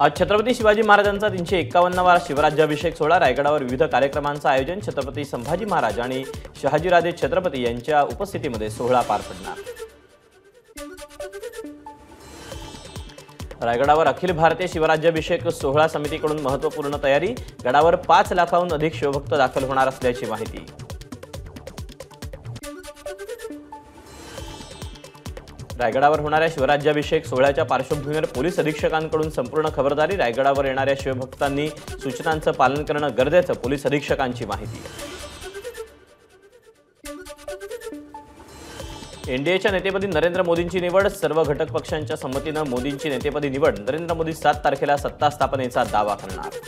आज छत्रपती शिवाजी महाराजांचा 351वा शिवराज्याभिषेक सोहळा रायगडावर विविध कार्यक्रमांचं आयोजन छत्रपती संभाजी महाराज आणि शहाजीराजे छत्रपती यांच्या उपस्थितीमध्ये सोहळा पार पडणार। रायगडावर अखिल भारतीय शिवराज्याभिषेक सोहळा समितीकडून महत्त्वपूर्ण तयारी, गडावर 5 लाखाहून अधिक शिवभक्त दाखल होणार असल्याची माहिती। रायगडावर होणाऱ्या शिवराज्याभिषेक सोहळ्याच्या पार्श्वभूमीवर पोलीस अधीक्षकांकडून संपूर्ण खबरदारी, रायगडावर येणाऱ्या शिवभक्तांनी सूचनांचं पालन करणं गरजेचं, पोलीस अधीक्षकांची माहिती। एनडीएच्या नेतेपदी नरेंद्र मोदींची निवड, सर्व घटक पक्षांच्या संमतीनं मोदींची नेतेपदी निवड, नरेंद्र मोदी 7 तारखेला सत्ता स्थापनेचा दावा करणार।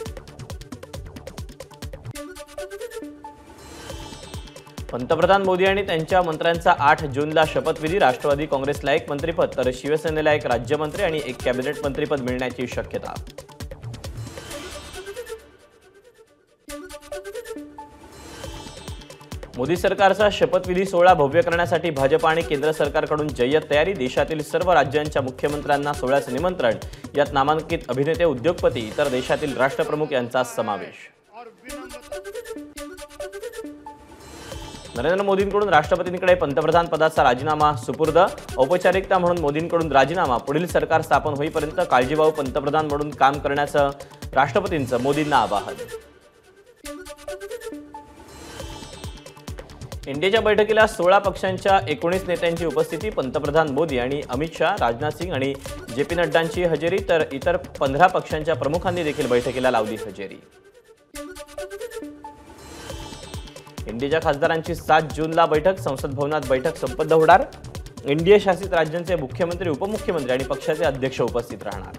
पंतप्रधान मोदी आणि त्यांच्या मंत्र्यांचा 8 जूनला शपथविधी, राष्ट्रवादी काँग्रेसला 1 मंत्रिपद तर शिवसेनेला 1 राज्यमंत्री आणि 1 कॅबिनेट मंत्रिपद मिळण्याची शक्यता। मोदी सरकारचा शपथविधी सोहळा भव्य करण्यासाठी भाजप आणि केंद्र सरकारकडून जय्यत तयारी, देशातील सर्व राज्यांच्या मुख्यमंत्र्यांना सोहळ्याचं निमंत्रण, यात नामांकित अभिनेते, उद्योगपती, इतर देशातील राष्ट्रप्रमुख यांचा समावेश। नरेंद्र मोदींकडून राष्ट्रपतींकडे पंतप्रधान पदाचा राजीनामा सुपूर्द, औपचारिकता म्हणून मोदींकडून राजीनामा, पुढील सरकार स्थापन होईपर्यंत काळजीवाहू पंतप्रधान म्हणून काम करण्याचं राष्ट्रपतींचं मोदींना आवाहन। इंडियाच्या बैठकीला 16 पक्षांच्या 19 नेत्यांची उपस्थिती, पंतप्रधान मोदी आणि अमित शाह, राजनाथ सिंग आणि जेपी नड्डांची हजेरी, तर इतर 15 पक्षांच्या प्रमुखांनी देखील बैठकीला लावली हजेरी। इंडियाच्या खासदारांची 7 जूनला बैठक, संसद भवनात बैठक संपन्न होणार, इंडिया शासित राज्यांचे मुख्यमंत्री, उपमुख्यमंत्री आणि पक्षाचे अध्यक्ष उपस्थित राहणार।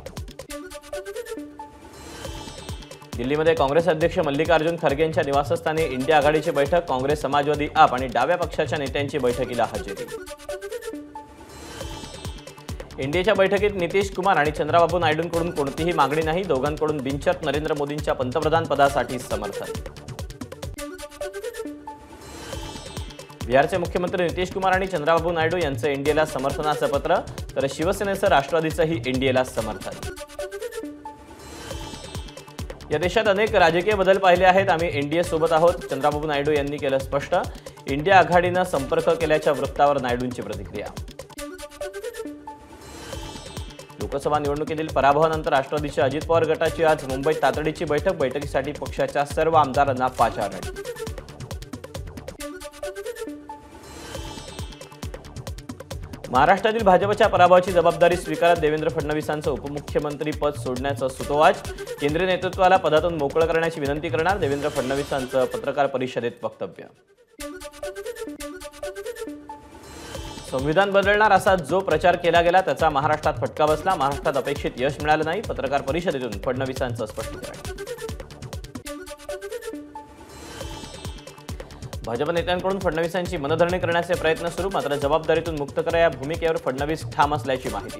दिल्लीमध्ये काँग्रेस अध्यक्ष मल्लिकार्जुन खरगे यांच्या निवासस्थानी इंडिया आघाडीची बैठक, काँग्रेस, समाजवादी, आप आणि डाव्या पक्षाच्या नेत्यांची बैठकीला हजेरी। इंडियाच्या बैठकीत नितीश कुमार आणि चंद्राबाबू नायडूंकडून कोणतीही मागणी नाही, दोघांकडून बिनशर्त नरेंद्र मोदींच्या पंतप्रधान पदासाठी समर्थन। बिहारचे मुख्यमंत्री नितीश कुमार आणि चंद्राबाबू नायडू यांचं एनडीएला समर्थनाचं पत्र, तर शिवसेनेचं राष्ट्रवादीचंही एनडीएला समर्थन। या देशात अनेक राजकीय बदल पाहिले आहेत, आम्ही एनडीए सोबत आहोत, चंद्राबाबू नायडू यांनी केलं स्पष्ट। इंडिया आघाडीनं संपर्क केल्याच्या वृत्तावर नायडूंची प्रतिक्रिया। लोकसभा निवडणुकीतील पराभवानंतर राष्ट्रवादीच्या अजित पवार गटाची आज मुंबईत तातडीची बैठक, बैठकीसाठी पक्षाच्या सर्व आमदारांना पाचारण। महाराष्ट्रातील भाजपच्या पराभवाची जबाबदारी स्वीकारत देवेंद्र फडणवीसांचं उपमुख्यमंत्री पद सोडण्याचं सुतोवाच, केंद्रीय नेतृत्वाला पदातून मोकळं करण्याची विनंती करणार, देवेंद्र फडणवीसांचं पत्रकार परिषदेत वक्तव्य। संविधान बदलणार असा जो प्रचार केला गेला त्याचा महाराष्ट्रात फटका बसला, महाराष्ट्रात अपेक्षित यश मिळालं नाही, पत्रकार परिषदेतून फडणवीसांचं स्पष्टीकरण। भाजप नेत्यांकडून फडणवीसांची मनधरणी करण्याचे प्रयत्न सुरू, मात्र जबाबदारीतून मुक्त करा या भूमिकेवर फडणवीस ठाम असल्याची माहिती।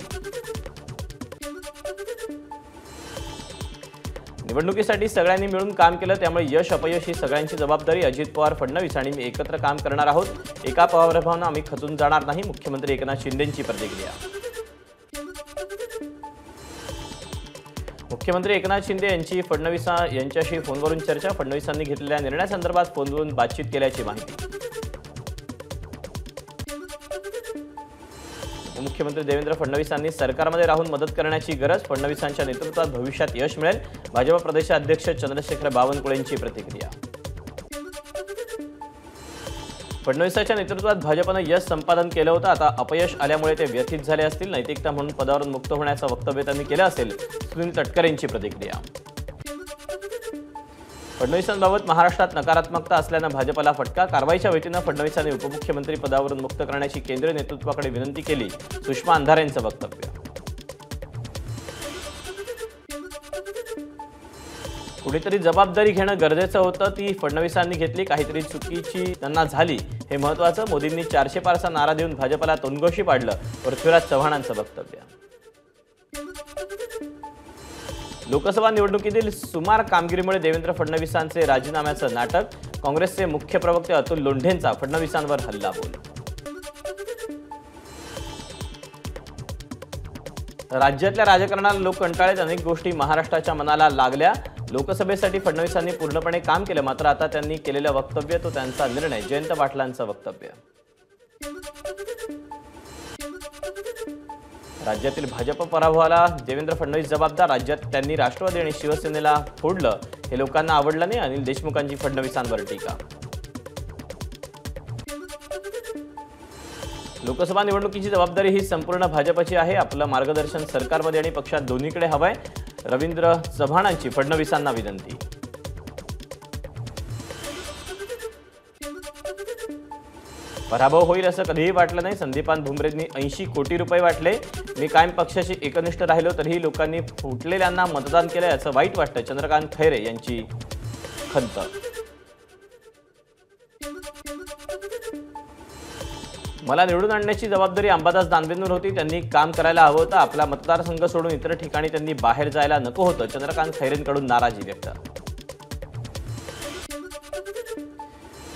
निवडणुकीसाठी सगळ्यांनी मिळून काम केलं, त्यामुळे यश अपयश ही सगळ्यांची जबाबदारी, अजित पवार, फडणवीस आणि मी एकत्र काम करणार आहोत, एका पराभवानं आम्ही खचून जाणार नाही, मुख्यमंत्री एकनाथ शिंदेंची प्रतिक्रिया। मुख्यमंत्री एकनाथ शिंदे यांची फडणवीस यांच्याशी फोनवरून चर्चा, फडणवीसांनी घेतलेल्या निर्णयासंदर्भात फोनवरून बातचीत केल्याची माहिती। उपमुख्यमंत्री देवेंद्र फडणवीसांनी सरकारमध्ये राहून मदत करण्याची गरज, फडणवीसांच्या नेतृत्वात भविष्यात यश मिळेल, भाजप प्रदेशाध्यक्ष चंद्रशेखर बावनकुळेंची प्रतिक्रिया। फडणवीसांच्या नेतृत्वात भाजपनं यश संपादन केलं होतं, आता अपयश आल्यामुळे ते व्यथित झाले असतील, नैतिकता म्हणून पदावरून मुक्त होण्याचं वक्तव्य त्यांनी केलं असेल, सुनील तटकरेंची प्रतिक्रिया। फडणवीसांबाबत महाराष्ट्रात नकारात्मकता असल्यानं भाजपला फटका, कारवाईच्या वतीनं फडणवीसांनी उपमुख्यमंत्री पदावरून मुक्त करण्याची केंद्रीय नेतृत्वाकडे विनंती केली, सुषमा अंधारेंचं वक्तव्य। कुणीतरी जबाबदारी घेणं गरजेचं होतं, ती फडणवीसांनी घेतली, काहीतरी चुकीची त्यांना झाली हे महत्त्वाचं, मोदींनी 400 पारचा नारा देऊन भाजपला तोंडघोषी पाडलं, पृथ्वीराज चव्हाणांचं वक्तव्य। लोकसभा निवडणुकीतील सुमार कामगिरीमुळे देवेंद्र फडणवीसांचे राजीनाम्याचं नाटक, काँग्रेसचे मुख्य प्रवक्ते अतुल लोंढेंचा फडणवीसांवर हल्लाबोल। राज्यातल्या राजकारणाला लोक कंटाळलेत, अनेक गोष्टी महाराष्ट्राच्या मनाला लागल्या। लोकसभेसाठी फडणवीसांनी पूर्णपणे काम केलं, मात्र आता त्यांनी केलेलं वक्तव्य तो त्यांचा निर्णय। जयंत पाटलांचं वक्तव्य। राज्यातील भाजप पराभवाला देवेंद्र फडणवीस जबाबदार। राज्यात त्यांनी राष्ट्रवादी आणि शिवसेनेला फोडलं, हे लोकांना आवडलं नाही। अनिल देशमुखांची फडणवीसांवर टीका। लोकसभा निवडणुकीची जबाबदारी ही संपूर्ण भाजपची आहे। आपलं मार्गदर्शन सरकारमध्ये आणि पक्षात दोन्हीकडे हवंय। रवींद्र चव्हाणांची फडणवीसांना विनंती। पराभव होईल असं कधीही वाटलं नाही। संदीपान भुमरेंनी 80 कोटी रुपये वाटले। मी कायम पक्षाशी एकनिष्ठ राहिलो तरीही लोकांनी फुटलेल्यांना मतदान केलं याचं वाईट वाटतं। चंद्रकांत खैरे यांची खंत। मला निवडून आणण्याची जबाबदारी अंबादास दानवेंवर होती। त्यांनी काम करायला हवं होतं। आपला मतदारसंघ सोडून इतर ठिकाणी त्यांनी बाहेर जायला नको होतं। चंद्रकांत खैरेंकडून नाराजी व्यक्त।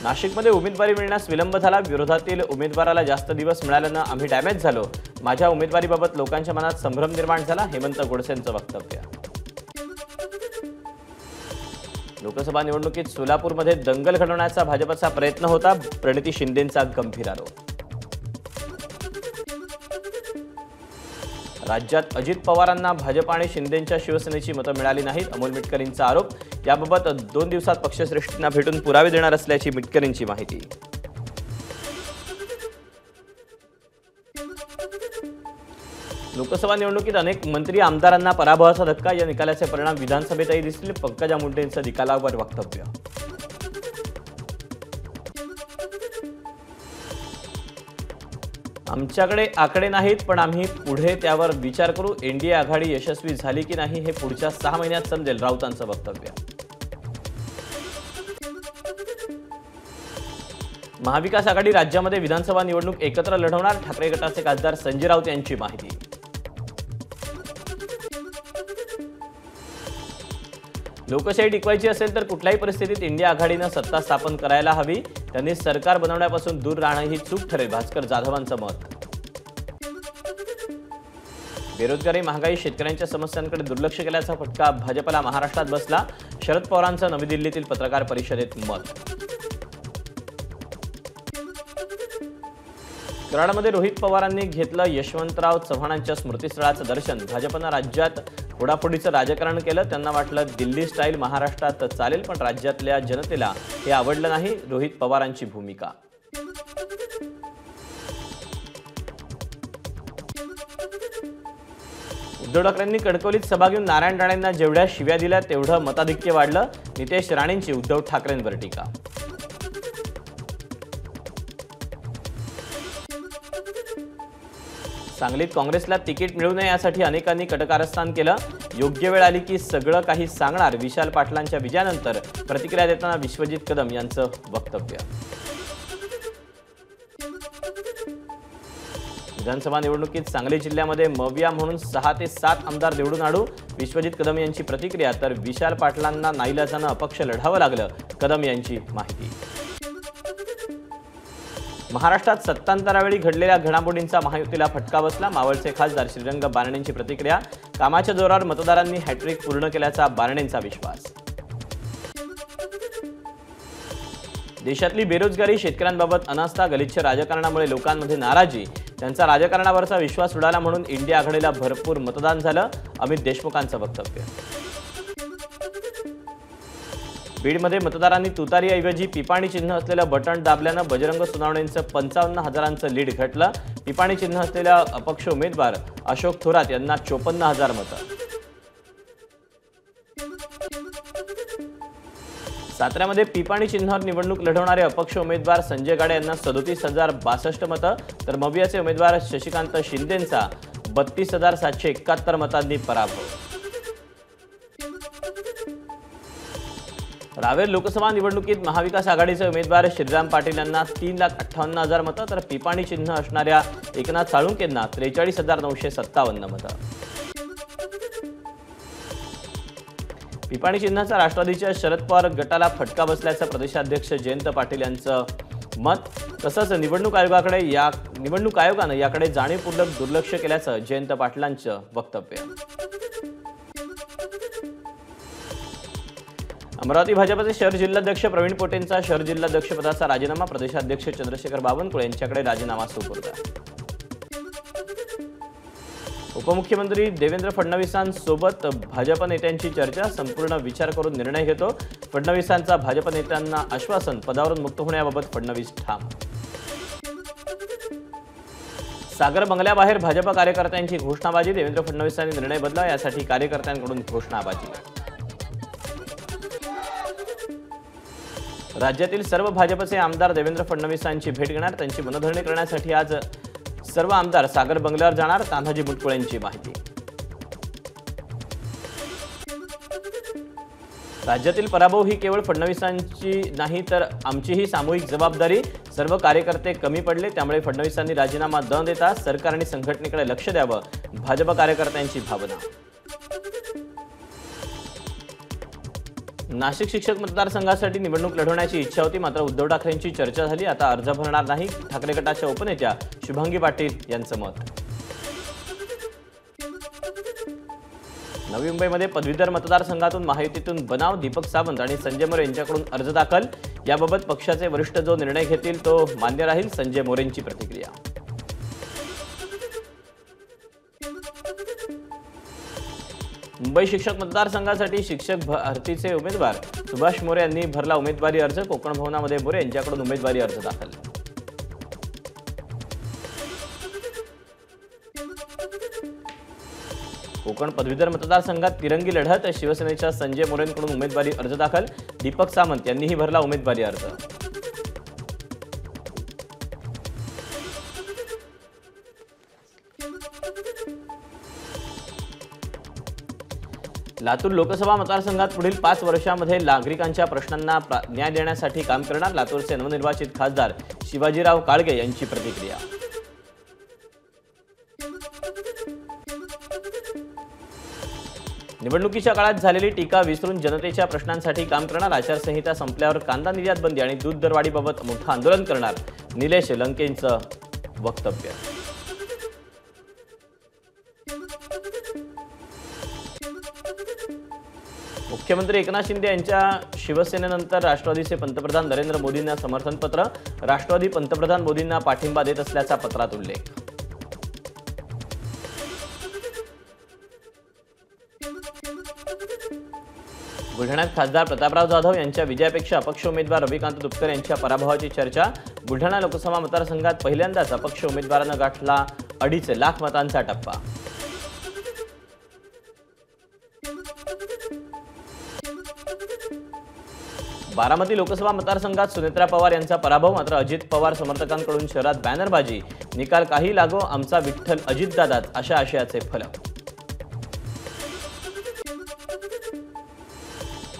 नाशिकमध्ये उमेदवारी मिळण्यास विलंब झाला। विरोधातील उमेदवाराला जास्त दिवस मिळाल्यानं आम्ही डॅमेज झालो। माझ्या उमेदवारीबाबत लोकांच्या मनात संभ्रम निर्माण झाला। हेमंत गोडसेंचं वक्तव्य। लोकसभा निवडणुकीत सोलापूरमध्ये दंगल घडवण्याचा भाजपचा प्रयत्न होता। प्रणिती शिंदेंचा गंभीर आरोप। राज्यात अजित पवारांना भाजप आणि शिंदेंच्या शिवसेनेची मतं मिळाली नाहीत, अमोल मिटकरींचा आरोप। याबाबत 2 दिवसात पक्षश्रेष्ठींना भेटून पुरावे देणार असल्याची मिटकरींची माहिती। लोकसभा निवडणुकीत अनेक मंत्री आमदारांना पराभवाचा धक्का। या निकालाचे परिणाम विधानसभेतही दिसतील। पंकजा मुंडेंचं निकालावर वक्तव्य। आमच्याकडे आकडे नाहीत, पण आम्ही पुढे त्यावर विचार करू। एनडीए आघाडी यशस्वी झाली की नाही हे पुढच्या 6 महिन्यात समजेल, राऊतांचं वक्तव्य। महाविकास आघाडी राज्यामध्ये विधानसभा निवडणूक एकत्र लढवणार। ठाकरे गटाचे खासदार संजय राऊत यांची माहिती। लोकशाही टिकवायची असेल तर कुठल्याही परिस्थितीत इंडिया आघाडीनं सत्ता स्थापन करायला हवी। त्यांनी सरकार बनवण्यापासून दूर राहणं ही चूक ठरेल, भास्कर जाधवांचं मत। बेरोजगारी, महागाई, शेतकऱ्यांच्या समस्यांकडे दुर्लक्ष केल्याचा फटका भाजपला महाराष्ट्रात बसला। शरद पवारांचं नवी दिल्लीतील पत्रकार परिषदेत मत। कराडमध्ये रोहित पवारांनी घेतलं यशवंतराव चव्हाणांच्या स्मृतीस्थळाचं दर्शन। भाजपनं राज्यात फोडाफोडीचं राजकारण केलं। त्यांना वाटलं दिल्ली स्टाईल महाराष्ट्रात चालेल, पण राज्यातल्या जनतेला हे आवडलं नाही। रोहित पवारांची भूमिका। उद्धव ठाकरेंनी कणकवलीत सभा घेऊन नारायण राणेंना जेवढ्या शिव्या दिल्या तेवढं मताधिक्य वाढलं। नितेश राणेंची उद्धव ठाकरेंवर टीका। सांगलीत काँग्रेसला तिकीट मिळू नये यासाठी अनेकांनी कटकारस्थान केलं। योग्य वेळ आली की सगळं काही सांगणार, विशाल पाटलांच्या विजयानंतर प्रतिक्रिया देताना विश्वजित कदम यांचं वक्तव्य। विधानसभा निवडणुकीत सांगली जिल्ह्यामध्ये मविया म्हणून 6 ते 7 आमदार निवडून आणू, विश्वजित कदम यांची प्रतिक्रिया। तर विशाल पाटलांना नाईलाजानं अपक्ष लढावं लागलं, कदम यांची माहिती। महाराष्ट्रात सत्तांतरावेळी घडलेल्या घडामोडींचा महायुतीला फटका बसला। मावळचे खासदार श्रीरंग बारणेंची प्रतिक्रिया। कामाच्या जोरावर मतदारांनी हॅट्रिक पूर्ण केल्याचा बारणेंचा विश्वास। देशातली बेरोजगारी, शेतकऱ्यांबाबत अनास्था, गलिच्छ राजकारणामुळे लोकांमध्ये नाराजी, त्यांचा राजकारणावरचा विश्वास उडाला म्हणून इंडिया आघाडीला भरपूर मतदान झालं, अमित देशमुखांचं वक्तव्य। बीडमध्ये मतदारांनी तुतारीऐवजी पिपाणी चिन्ह असलेलं बटण दाबल्यानं बजरंग सोनावणेंचं 55,000 लीड घटलं। पिपाणी चिन्ह असलेल्या अपक्ष उमेदवार अशोक थोरात यांना 54,000 मतं। साताऱ्यामध्ये पिपाणी चिन्हावर निवडणूक लढवणारे अपक्ष उमेदवार संजय गाडे यांना 37,062 मतं, तर मवियाचे उमेदवार शशिकांत शिंदेंचा 32,771 मतांनी पराभव। रावेर लोकसभा निवडणुकीत महाविकास आघाडीचे उमेदवार श्रीराम पाटील यांना 3,58,000 मतं, तर पिपाणी चिन्ह असणाऱ्या एकनाथ साळुंकेंना 43,957 मतं। पिपाणी चिन्हाचा राष्ट्रवादीच्या शरद पवार गटाला फटका बसल्याचं प्रदेशाध्यक्ष जयंत पाटील यांचं मत. तसंच निवडणूक आयोगानं याकडे जाणीवपूर्वक दुर्लक्ष केल्याचं जयंत पाटलांचं वक्तव्य. अमरावती भाजपचे शहर जिल्हाध्यक्ष प्रवीण पोटेंचा शहर जिल्हाध्यक्षपदाचा राजीनामा. प्रदेशाध्यक्ष चंद्रशेखर बावनकुळे यांच्याकडे राजीनामा सुपूर्द. उपमुख्यमंत्री देवेंद्र फडणवीसांसोबत भाजप नेत्यांची चर्चा. संपूर्ण विचार करून निर्णय घेतो. फडणवीसांचा भाजप नेत्यांना आश्वासन. पदावरून मुक्त होण्याबाबत फडणवीस ठाम. सागर बंगल्याबाहेर भाजप कार्यकर्त्यांची घोषणाबाजी. देवेंद्र फडणवीसांनी निर्णय बदला, यासाठी कार्यकर्त्यांकडून घोषणाबाजी. राज्यातील सर्व भाजपचे आमदार देवेंद्र फडणवीसांची भेट घेणार. त्यांची मनधरणी करण्यासाठी आज सर्व आमदार सागर बंगल्यावर जाणार. तान्हाजी मुटकुळेंची माहिती. राज्यातील पराभव ही केवळ फडणवीसांची नाही तर आमचीही सामूहिक जबाबदारी. सर्व कार्यकर्ते कमी पडले, त्यामुळे फडणवीसांनी राजीनामा न देता सरकार आणि संघटनेकडे लक्ष द्यावं. भाजप कार्यकर्त्यांची भावना. नाशिक शिक्षक मतदारसंघासाठी निवडणूक लढवण्याची इच्छा होती, मात्र उद्धव ठाकरेंची चर्चा झाली. आता अर्ज भरणार नाही. ठाकरे गटाच्या उपनेत्या शुभांगी पाटील यांचं मत. नवी मुंबईमध्ये पदवीधर मतदारसंघातून महायुतीतून बनाव. दीपक सावंत आणि संजय मोरे यांच्याकडून अर्ज दाखल. याबाबत पक्षाचे वरिष्ठ जो निर्णय घेतील तो मान्य राहील. संजय मोरेंची प्रतिक्रिया. मुंबई शिक्षक मतदारसंघासाठी शिक्षक भरतीचे उमेदवार सुभाष मोरे यांनी भरला उमेदवारी अर्ज. कोकण भवनामध्ये मोरे यांच्याकडून उमेदवारी अर्ज दाखल. कोकण पदवीधर मतदारसंघात तिरंगी लढत. शिवसेनेच्या संजय मोरेंकडून उमेदवारी अर्ज दाखल. दीपक सावंत यांनीही भरला उमेदवारी अर्ज. लातूर लोकसभा मतदारसंघात पुढील 5 वर्षांमध्ये नागरिकांच्या प्रश्नांना न्याय देण्यासाठी काम करणार. लातूरचे नवनिर्वाचित खासदार शिवाजीराव काळगे यांची प्रतिक्रिया. निवडणुकीच्या काळात झालेली टीका विसरून जनतेच्या प्रश्नांसाठी काम करणार. आचारसंहिता संपल्यावर कांदा निर्यात बंदी आणि दूध दरवाढीबाबत मोठं आंदोलन करणार. निलेश लंकेंचं वक्तव्य. मुख्यमंत्री एकनाथ शिंदे यांच्या शिवसेनेनंतर राष्ट्रवादीचे पंतप्रधान नरेंद्र मोदींना समर्थन पत्र. राष्ट्रवादी पंतप्रधान मोदींना पाठिंबा देत असल्याचा पत्रात उल्लेख. बुलढाण्यात खासदार प्रतापराव जाधव यांच्या विजयापेक्षा अपक्ष उमेदवार रविकांत तुपकर यांच्या पराभवाची चर्चा. बुलढाणा लोकसभा मतदारसंघात पहिल्यांदाच अपक्ष उमेदवारानं गाठला 2.5 लाख मतांचा टप्पा. बारामती लोकसभा मतदारसंघात सुनेत्रा पवार यांचा पराभव. मात्र अजित पवार समर्थकांकडून शहरात बॅनरबाजी. निकाल काही लागो, आमचा विठ्ठल अजितदादाच, अशा आशयाचे फलक.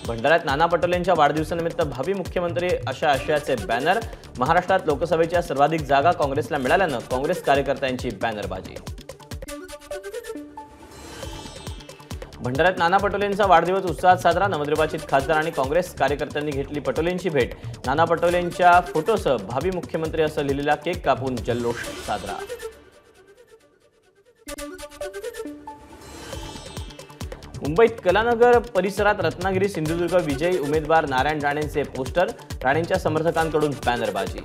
भंडाऱ्यात नाना पटोलेंच्या वाढदिवसानिमित्त भावी मुख्यमंत्री अशा आशयाचे बॅनर. महाराष्ट्रात लोकसभेच्या सर्वाधिक जागा काँग्रेसला मिळाल्यानं काँग्रेस कार्यकर्त्यांची बॅनरबाजी. भंडाऱ्यात नाना पटोलेंचा वाढदिवस उत्साहात साजरा. नवनिर्वाचित खासदार आणि काँग्रेस कार्यकर्त्यांनी घेतली पटोलेंची भेट. नाना पटोलेंच्या फोटोसह भावी मुख्यमंत्री असं लिहिलेला केक कापून जल्लोष साजरा. मुंबईत कलानगर परिसरात रत्नागिरी सिंधुदुर्ग विजयी उमेदवार नारायण राणेंचे पोस्टर. राणेंच्या समर्थकांकडून बॅनरबाजी.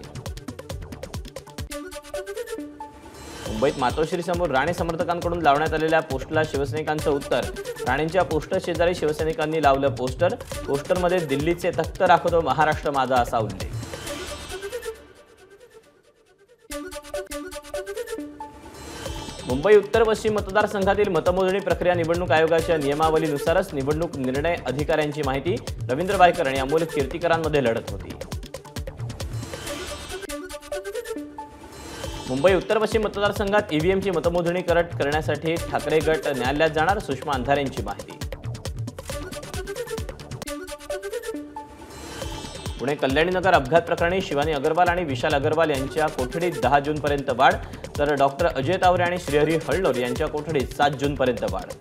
मुंबईत मातोश्रीसमोर राणे समर्थकांकडून लावण्यात आलेल्या पोस्टरला शिवसैनिकांचं उत्तर. राणेंच्या पोस्टर शेजारी शिवसैनिकांनी लावलं पोस्टर. पोस्टरमध्ये दिल्लीचे तख्त राखतो महाराष्ट्र माझा असा उल्लेख. मुंबई उत्तर पश्चिम मतदारसंघातील मतमोजणी प्रक्रिया निवडणूक आयोगाच्या नियमावलीनुसारच. निवडणूक निर्णय अधिकाऱ्यांची माहिती. रवींद्र बायकर आणि अमोल कीर्तीकरांमध्ये लढत होती. मुंबई उत्तर पश्चिम मतदारसंघात ईव्हीएमची मतमोजणी करण्यासाठी ठाकरे गट न्यायालयात जाणार. सुषमा अंधारेंची माहिती. पुणे कल्याणीनगर अपघात प्रकरणी शिवानी अग्रवाल आणि विशाल अग्रवाल यांच्या कोठडीत 10 जूनपर्यंत वाढ. तर डॉक्टर अजय तावरे आणि श्रीहरी हळलोर यांच्या कोठडीत 7 जूनपर्यंत वाढ.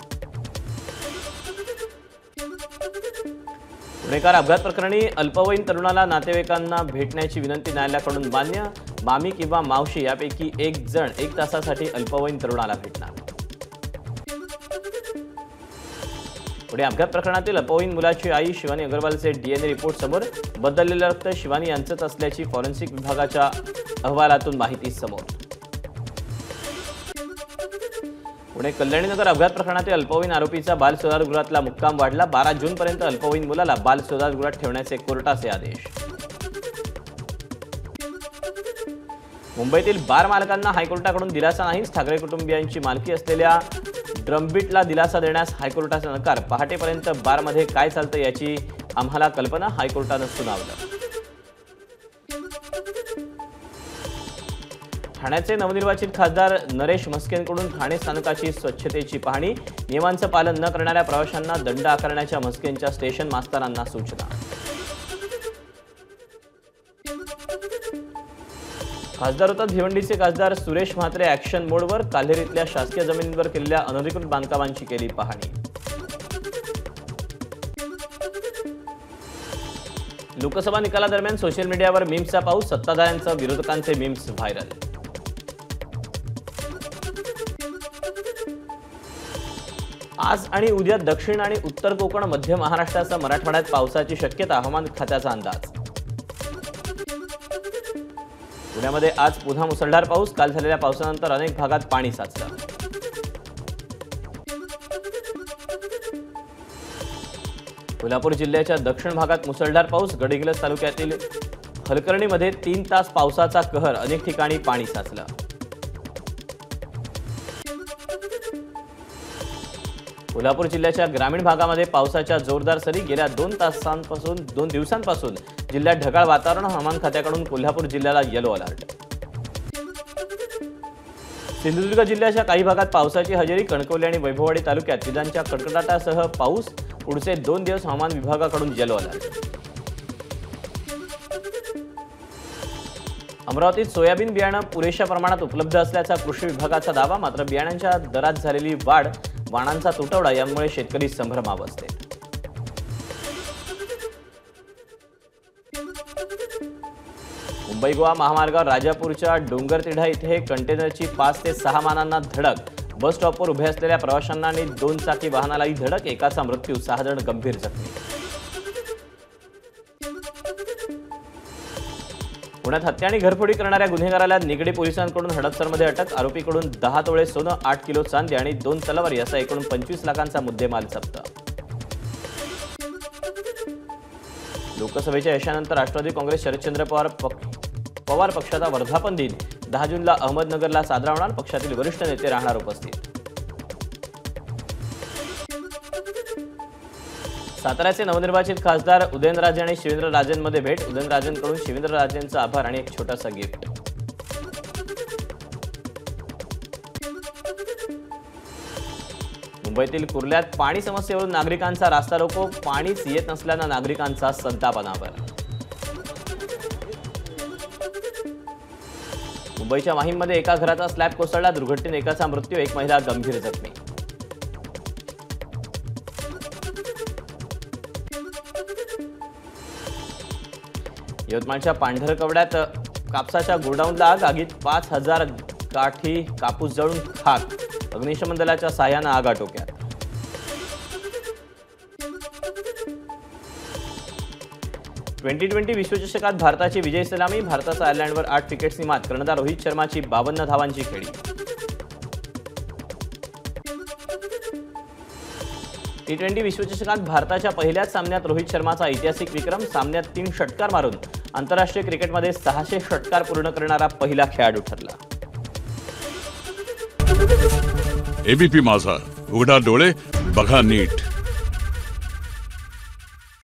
पुणेकर अपघात प्रकरणी अल्पवयीन तरुणाला नातेवाईकांना भेटण्याची विनंती न्यायालयाकडून मान्य। मामी किंवा मावशी यापैकी एक जण 1 तासासाठी अल्पवयीन तरुणाला भेटणार। पुणे अपघात प्रकरणातील अल्पवयीन मुलाची आई शिवानी अग्रवालचे डीएनए रिपोर्ट समोर। बदललेलं रक्त शिवानी यांचंच असल्याची फॉरेन्सिक विभागाच्या अहवालातून माहिती समोर। पुणे कल्याणीनगर अपघात प्रकरणातील अल्पवयीन आरोपीचा बाल सुधारगृहातला मुक्काम वाढला। 12 जूनपर्यंत अल्पवयीन मुलाला बाल सुधारगृहात ठेवण्याचे कोर्टाचे आदेश। मुंबईतील बार मालकांना हायकोर्टाकडून दिलासा नाहीच। ठाकरे कुटुंबियांची मालकी असलेल्या ड्रमबीटला दिलासा देण्यास हायकोर्टाचा नकार। पहाटेपर्यंत बारमध्ये काय चालतं याची आम्हाला कल्पना, हायकोर्टानं सुनावलं। ठाण्याचे नवनिर्वाचित खासदार नरेश म्हस्केंकडून ठाणे स्थानकाची स्वच्छतेची पाहणी। नियमांचं पालन न करणाऱ्या प्रवाशांना दंड आकारण्याच्या म्हस्केंच्या स्टेशन मास्तरांना सूचना। खासदार होतात भिवंडीचे खासदार सुरेश म्हात्रे ॲक्शन मोडवर। काल्हेरीतल्या शासकीय जमिनींवर केलेल्या अनधिकृत बांधकामांची केली पाहणी। लोकसभा निकालादरम्यान सोशल मीडियावर मीम्सचा पाऊस। सत्ताधाऱ्यांचा विरोधकांचे मीम्स व्हायरल। आज आणि उद्या दक्षिण आणि उत्तर कोकण, मध्य महाराष्ट्रासह मराठवाड्यात पावसाची शक्यता। हवामान खात्याचा अंदाज। पुण्यामध्ये आज पुन्हा मुसळधार पाऊस। काल झालेल्या पावसानंतर अनेक भागात पाणी साचलं। कोल्हापूर जिल्ह्याच्या दक्षिण भागात मुसळधार पाऊस। गडहिंग्लज तालुक्यातील हलकर्णीमध्ये 3 तास पावसाचा कहर। अनेक ठिकाणी पाणी साचलं। कोल्हापूर जिल्ह्याच्या ग्रामीण भागामध्ये पावसाच्या जोरदार सरी। गेल्या 2 दिवसांपासून जिल्ह्यात ढगाळ वातावरण। हवामान खात्याकडून कोल्हापूर जिल्ह्याला येलो अलर्ट। सिंधुदुर्ग जिल्ह्याच्या काही भागात पावसाची हजेरी। कणकवली आणि वैभववाडी तालुक्यात विजांच्या कडकडाटासह पाऊस। पुढचे 2 दिवस हवामान विभागाकडून येलो अलर्ट। अमरावतीत सोयाबीन बियाणं पुरेशा प्रमाणात उपलब्ध असल्याचा कृषी विभागाचा दावा। मात्र बियाणांच्या दरात झालेली वाढ, वाणांचा तुटवडा यामुळे शेतकरी संभ्रमावस्थेत। मुंबई गोवा महामार्गावर राजापूरच्या डोंगरतिढा इथे कंटेनरची 5 ते 6 मानांना धडक। बस स्टॉपवर उभे असलेल्या प्रवाशांना आणि 2 चाकी वाहनालाही धडक। एकाचा मृत्यू, 6 जण गंभीर जखमी। पुण्यात हत्या आणि घरफोडी करणाऱ्या गुन्हेगाराला निगडी पोलिसांकडून हडपसरमध्ये अटक। आरोपीकडून 10 तोळे सोनं, 8 किलो चांदी आणि 2 तलवारी असा एकूण 25 लाखांचा मुद्देमाल जप्त। लोकसभेच्या यशानंतर राष्ट्रवादी काँग्रेस शरदचंद्र पवार पक्षाचा वर्धापन दिन 10 जूनला अहमदनगरला साजरा होणार। पक्षातील वरिष्ठ नेते राहणार उपस्थित। साताऱ्याचे नवनिर्वाचित खासदार उदयनराजे आणि शिवेंद्रराजेंमध्ये भेट। उदयनराजेंकडून शिवेंद्रराजेंचा आभार आणि एक छोटासा गिफ्ट। मुंबईतील कुर्ल्यात पाणी समस्येवरून नागरिकांचा रास्ता रोको। पाणीच येत नसल्यानं नागरिकांचा संताप अनावर। मुंबईच्या माहीममध्ये एका घराचा स्लॅब कोसळला। दुर्घटनेत एकाचा मृत्यू, एक महिला गंभीर जखमी। यवतमाळच्या पांढरकवड्यात कापसाच्या गोडाऊनला आग। आगीत 5000 काठी कापूस जळून खाक। अग्निशमन दलाच्या साहाय्यानं आग आटोक्यात। T20 विश्वचषकात भारताची विजयी सलामी। भारताचा आयर्लंडवर 8 विकेट्सनी मात। कर्णधार रोहित शर्माची 52 धावांची खेळी। T20 विश्वचषकात भारताच्या पहिल्याच सामन्यात रोहित शर्माचा ऐतिहासिक विक्रम। सामन्यात 3 षटकार मारून आंतरराष्ट्रीय क्रिकेटमध्ये 600 षटकार पूर्ण करणारा पहिला खेळाडू ठरला। एबीपी माझा, उघडा डोळे बघा नीट।